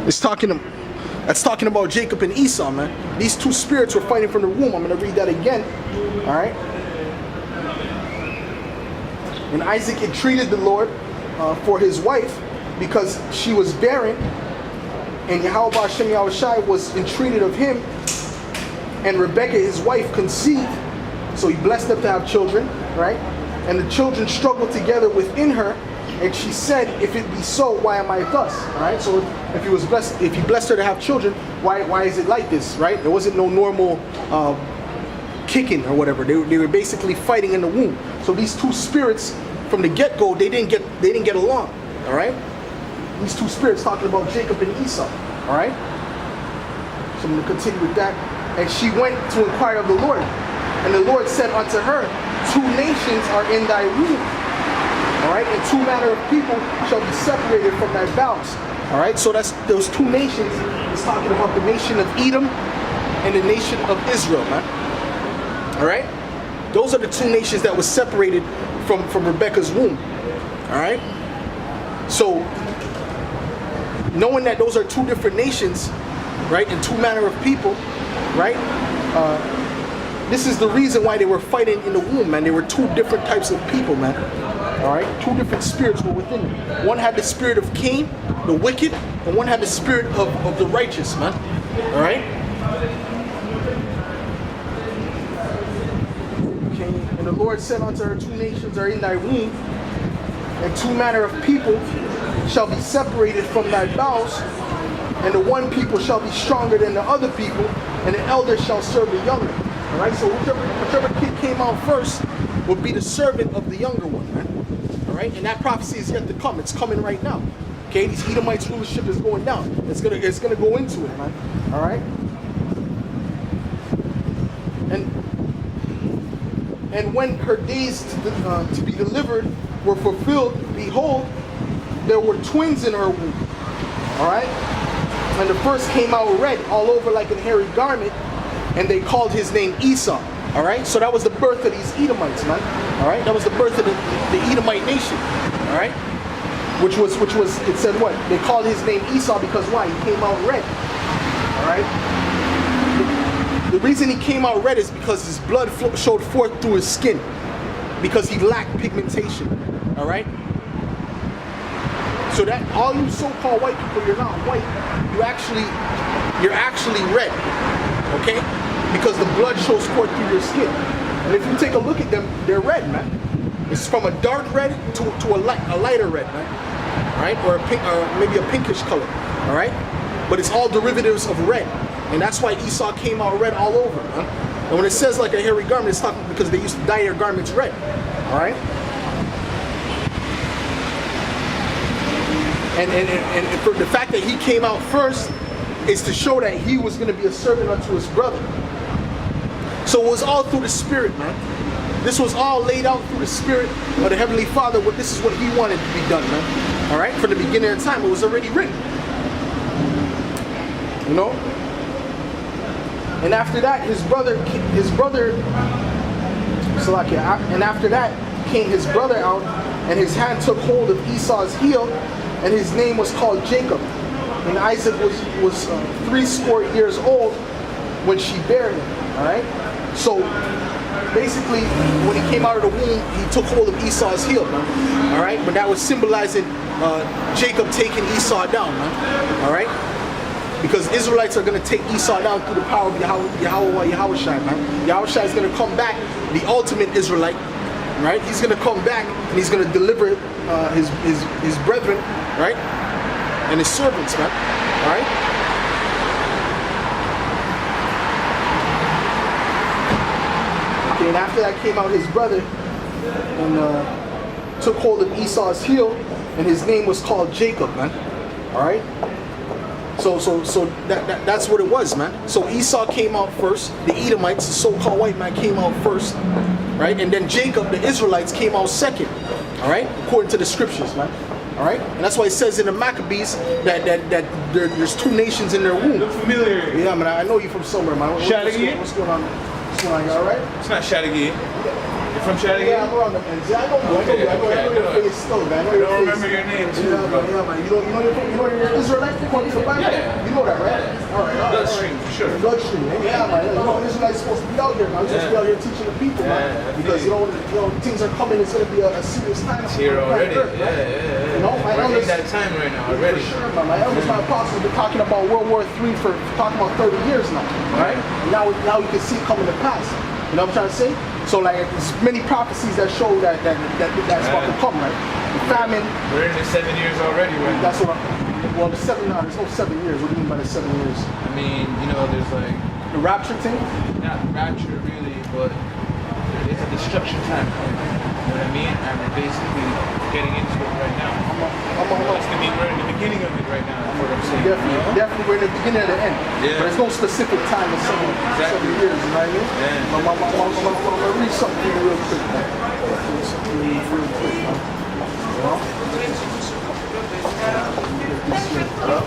That's talking about Jacob and Esau, man. These two spirits were fighting from the womb. I'm going to read that again. All right. And Isaac entreated the Lord for his wife because she was barren, and Yahweh Hashem Yahushai was entreated of him, and Rebekah his wife conceived, so he blessed them to have children, right? And the children struggled together within her, and she said, if it be so, why am I thus? All right. So if he blessed her to have children, why is it like this, right? There wasn't no normal kicking or whatever. They were basically fighting in the womb. So these two spirits from the get-go, they didn't get along. All right. These two spirits talking about Jacob and Esau. All right. So I'm going to continue with that. And she went to inquire of the Lord, and the Lord said unto her, 2 nations are in thy womb. All right, and 2 manner of people shall be separated from thy bowels. All right, so that's those 2 nations. It's talking about the nation of Edom and the nation of Israel, man. All right, those are the 2 nations that were separated from Rebekah's womb. All right, so knowing that those are 2 different nations, right, and 2 manner of people, right. This is the reason why they were fighting in the womb, man. They were 2 different types of people, man. All right, 2 different spirits were within them. One had the spirit of Cain, the wicked, and one had the spirit of the righteous, man. All right. Okay. And the Lord said unto her, 2 nations are in thy womb, and 2 manner of people shall be separated from thy bowels, and the one people shall be stronger than the other people, and the elder shall serve the younger. All right. So whichever kid came out first would be the servant of the younger one, man. All right, and that prophecy is yet to come. It's coming right now. Okay, these Edomites' rulership is going down. It's gonna go into it, man. All right. And when her days to be delivered were fulfilled, behold, there were twins in her womb. All right. And the first came out red all over like a hairy garment, and they called his name Esau. All right, so that was the birth of these Edomites, man. All right, that was the birth of the Edomite nation. All right, which was it said what? They called his name Esau because why? He came out red. All right. The reason he came out red is because his blood showed forth through his skin, because he lacked pigmentation. All right. So that all you so-called white people, you're not white. You're actually red. Okay. Because the blood shows forth through your skin. And if you take a look at them, they're red, man. It's from a dark red to a lighter red, man. All right, or a pink, or maybe a pinkish color. All right, but it's all derivatives of red, and that's why Esau came out red all over, man. And when it says like a hairy garment, it's talking because they used to dye their garments red. All right. And for the fact that he came out first is to show that he was going to be a servant unto his brother. So it was all through the Spirit, man. This was all laid out through the Spirit of the Heavenly Father. This is what he wanted to be done, man. All right? From the beginning of time, it was already written. You know? And after that, and after that came his brother out, and his hand took hold of Esau's heel, and his name was called Jacob. And Isaac was 80 years old when she bare him. All right. So basically, when he came out of the womb, he took hold of Esau's heel, man. All right. But that was symbolizing Jacob taking Esau down, man. All right. Because Israelites are going to take Esau down through the power of Yahushai, man. Yahushai is going to come back, the ultimate Israelite. Right. He's going to come back and he's going to deliver his brethren, right, and his servants, man. All right. And after that came out his brother and took hold of Esau's heel, and his name was called Jacob, man. All right. So that's what it was, man. So Esau came out first. The Edomites, the so-called white man, came out first, right? And then Jacob, the Israelites, came out second. All right, according to the scriptures, man. All right, and that's why it says in the Maccabees that there's 2 nations in their womb. Look familiar. Yeah, man. I know you from somewhere, man. What's going on? What's going on? You all right? It's not Shadagir. You're from Chattagat? Yeah, I'm around the ends. Yeah, I know you. I know your face still, man. I know I your don't face. remember your name too, Yeah, bro. man. You know you're Israelite according to the Bible? Yeah. You know that, right? All right. Bloodstream, for sure. Bloodstream, man. Yeah, man. You know, Israelites supposed to be out here, man. Supposed to be out here teaching the people, man. Yeah, Because, you know, things are coming. It's going to be a serious time. It's here already. Earth, right? Yeah. You know, my We're in elders, that time right now already. for sure, man. My elders, my apostles have been talking about World War III for talking about 30 years now, right? And now you can see it coming to pass. You know what I'm trying to say? So like, there's many prophecies that show that's about to come, right? The famine. We're in the 7 years already right now. That's what well, the 7, no, there's no 7 years. What do you mean by the 7 years? I mean, you know, there's like, The rapture thing? not rapture really, but it's a destruction time coming. You know what I mean? And we're basically getting into it right now. We're in the beginning of it right now. That's what I'm saying. Definitely, we're in the beginning of the end. Yeah. But there's no specific time in 7 years, you know what I mean? Yeah. I'm gonna read something to you real quick, man. Read something to you real quick, man. You know? Get this here up.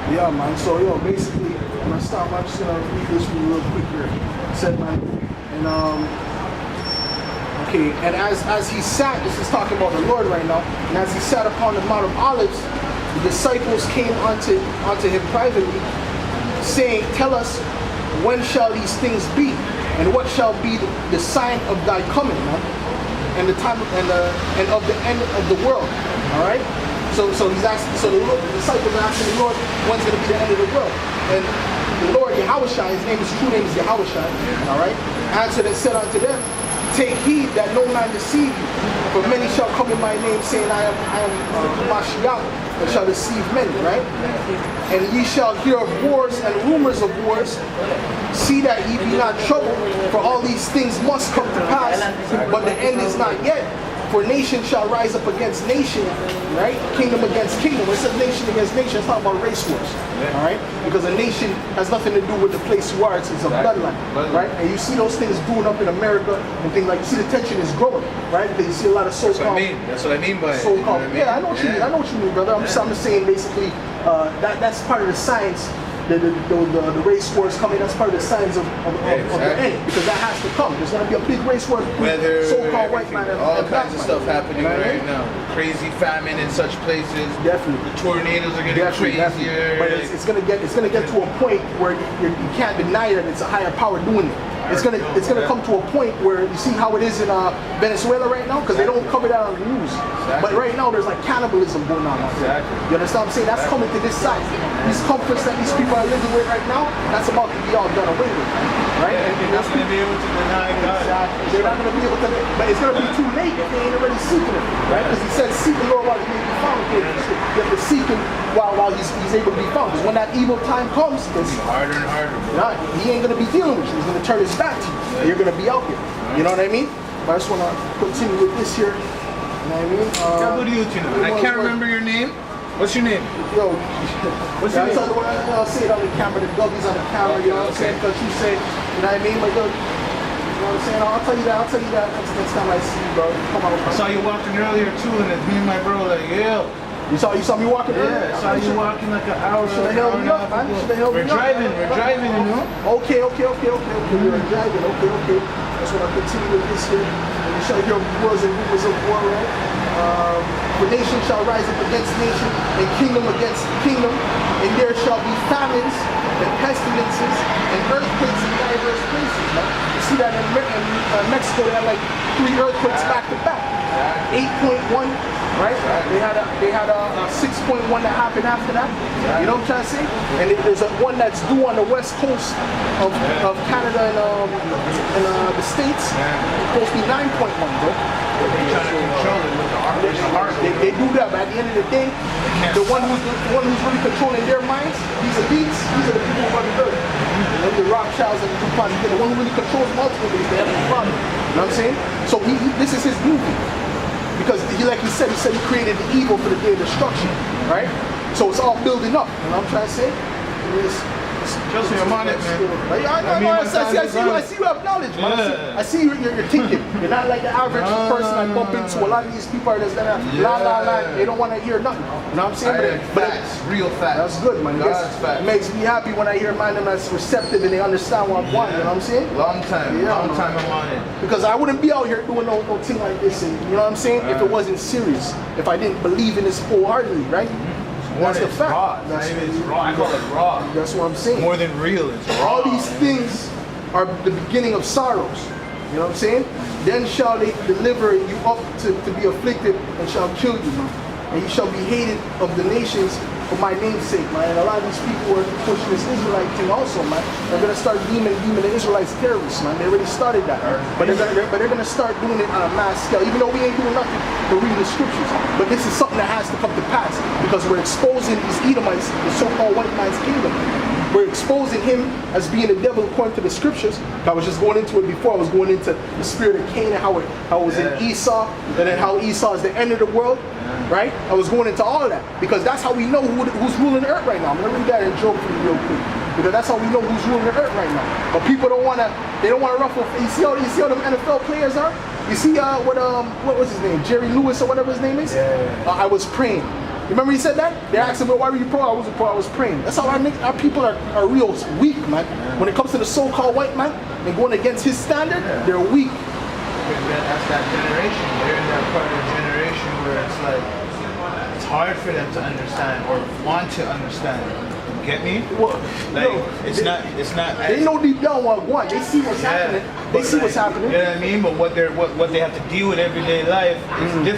Yeah, man. So, basically, when I stop, I'm just gonna read this for you real quick here. It said, man, and okay, and as he sat, this is talking about the Lord right now, and as he sat upon the Mount of Olives, the disciples came unto him privately, saying, "Tell us, when shall these things be, and what shall be the sign of thy coming, man, and the time and of the end of the world?" All right. So he's asking. So the disciples are asking the Lord, when's going to be the end of the world? And the Lord Yahushua, his true name is Yahushua. All right. Answered and said unto them, "Take heed that no man deceive you, for many shall come in my name, saying, I am Mashiach, and shall deceive many." Right. And ye shall hear of wars and rumors of wars. See that ye be not troubled, for all these things must come to pass, but the end is not yet. For nation shall rise up against nation, right? Kingdom against kingdom. When it says nation against nation, it's not about race wars, all right? Because a nation has nothing to do with the place you are. It's a bloodline, right? And you see those things brewing up in America and things like, you see the tension is growing, right? Because you see a lot of so-called... That's what I mean by it. So-called, yeah, I know what you mean. I know what you mean, brother. I'm just saying, basically, that's part of the science. The race war is coming. That's part of the signs of the end, because that has to come. There's going to be a big race war between so-called white man and all black kinds of man. stuff happening right now. Crazy famine in such places. Definitely. The tornadoes are getting crazier. But it's gonna get to a point where you can't deny that it's a higher power doing it. It's gonna come to a point where you see how it is in Venezuela right now, because they don't cover that on the news. But right now there's like cannibalism going on. You understand what I'm saying? That's coming to this side. These comforts that these people are living with right now, that's about to be all done away with, right? And they're not going to be able to deny God. They're not going to be able to, but it's going to be too late if they ain't already seeking Him, right? Because He said, "Seek the Lord while He may be found." You have to seek Him while he's able to be found. Because when that evil time comes, it's harder and harder. He ain't going to be dealing with you. He's going to turn his back to you. And you're going to be out here. You know what I mean? But I just want to continue with this here. You know what I mean? I can't remember your name. What's your name? Yo, what's your name? I'll say it on the camera. The Gubby's on the camera. You know what I'm saying? Because you say, you know what I mean? But yo, you know what I'm saying? I'll tell you that next time I see you, bro. Come on, bro. I saw you walking earlier too, and it's me and my bro like, yeah. You saw me walking earlier? Yeah, I saw you walking like an hour. Should have held me up, man. We're driving, you know? Okay. We're driving. Okay. That's what I continue with this here. And you shall hear wars and rumors of war, right? For nation shall rise up against nation, and kingdom against kingdom, and there shall be famines and pestilences and earthquakes in diverse places. Right? You see that in Mexico, they had like 3 earthquakes back to back. 8.1, right? They had a 6.1 that happened after that. You know what I'm trying to say? And there's one that's due on the west coast of Canada and the States. It's supposed to be 9.1, bro. They're trying to control it with the heart. They do that, but at the end of the day, the one who's really controlling their minds, these elites, these are the people who run the earth. And then the Rothschilds and the DuPont, the one who really controls multiple things, they have a problem. You know what I'm saying? So this is his movie. Because like he said he created the evil for the day of destruction, right? So it's all building up. You know what I'm trying to say? Trust me, I'm on it, man. I see you have knowledge, man. Yeah. I see you're thinking. You're not like the average person I bump into. A lot of these people are just gonna la. They don't want to hear nothing. You know what I'm saying? But facts, real facts. that's good, man. It makes me happy when I hear man them that's receptive and they understand what I'm wanting. You know what I'm saying? Long time I'm on it. Because I wouldn't be out here doing no thing like this, and you know what I'm saying? If it wasn't serious, if I didn't believe in this wholeheartedly, right? That's the fact. Raw. It's raw. I call it raw. That's what I'm saying. More than real, it's raw. All these things are the beginning of sorrows. You know what I'm saying? Then shall they deliver you up to be afflicted and shall kill you, man. And you shall be hated of the nations for my name's sake, man. And a lot of these people are pushing this Israelite thing also, man. They're gonna start deeming the Israelites terrorists, man. They already started that. But they're gonna start doing it on a mass scale, even though we ain't doing nothing but reading the scriptures. But this is something that has to come to pass because we're exposing these Edomites, the so-called white man's kingdom. We're exposing him as being the devil according to the scriptures. I was just going into it before. I was going into the spirit of Cain and how it was in Esau, and then how Esau is the end of the world, right? I was going into all of that because that's how we know who's ruling the earth right now. I'm gonna read that in Job for you real quick because that's how we know who's ruling the earth right now. But people don't wanna ruffle. You see how them NFL players are? You see what was his name? Jerry Lewis or whatever his name is? I was praying. You remember he said that? They asked him, well, why were you pro? I wasn't pro, I was praying. That's how our people are real weak, man. When it comes to the so-called white man and going against his standard, they're weak. That's that generation. They're in that part of the generation where it's like, it's hard for them to understand or want to understand. Get me? Well, it's not. They know deep down what they see what's happening. They see what's happening. You know what I mean? But what they have to deal with everyday life is different.